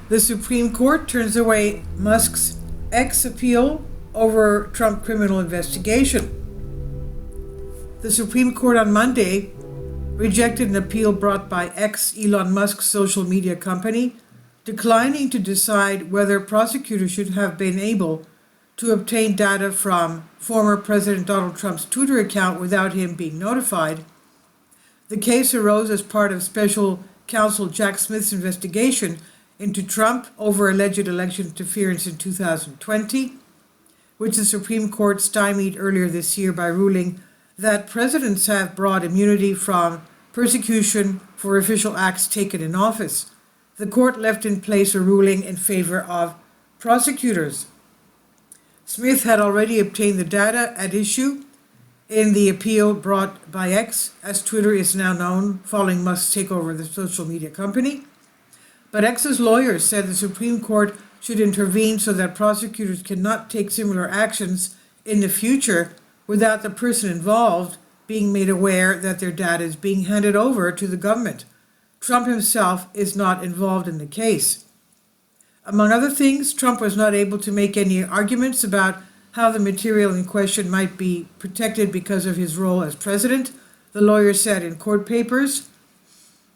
The Supreme Court turns away Musk's X appeal over Trump criminal investigation. The Supreme Court on Monday rejected an appeal brought by Elon Musk's social media company, declining to decide whether prosecutors should have been able to obtain data from former President Donald Trump's Twitter account without him being notified. The case arose as part of special counsel Jack Smith's investigation into Trump over alleged election interference in 2020, which the Supreme Court stymied earlier this year by ruling that presidents have broad immunity from persecution for official acts taken in office. The court left in place a ruling in favor of prosecutors. Smith had already obtained the data at issue in the appeal brought by X, as Twitter is now known, following Musk's takeover of the social media company. But X's lawyers said the Supreme Court should intervene so that prosecutors cannot take similar actions in the future without the person involved being made aware that their data is being handed over to the government. Trump himself is not involved in the case. Among other things, Trump was not able to make any arguments about how the material in question might be protected because of his role as president, the lawyers said in court papers.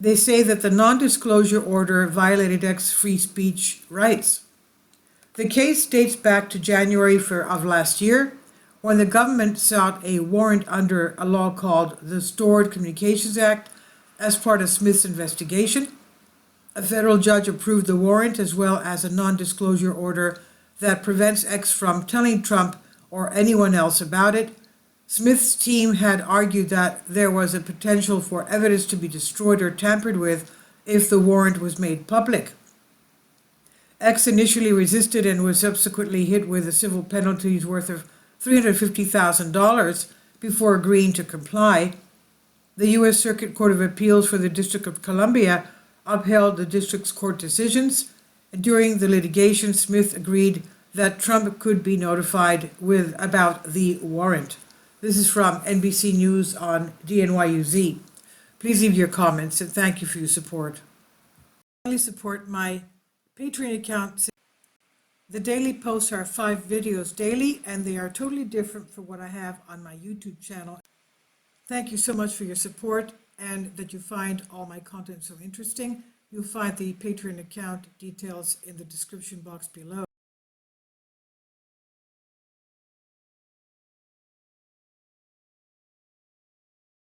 They say that the non-disclosure order violated X's free speech rights. The case dates back to January of last year, when the government sought a warrant under a law called the Stored Communications Act as part of Smith's investigation. A federal judge approved the warrant as well as a non-disclosure order that prevents X from telling Trump or anyone else about it. Smith's team had argued that there was a potential for evidence to be destroyed or tampered with if the warrant was made public. X initially resisted and was subsequently hit with a civil penalties worth of $350,000 before agreeing to comply. The U.S. Circuit Court of Appeals for the District of Columbia upheld the district's court decisions. During the litigation, Smith agreed that Trump could be notified about the warrant. This is from NBC News on DNYUZ. Please leave your comments and thank you for your support. Finally, support my Patreon account. The daily posts are 5 videos daily, and they are totally different from what I have on my YouTube channel. Thank you so much for your support and that you find all my content so interesting. You'll find the Patreon account details in the description box below.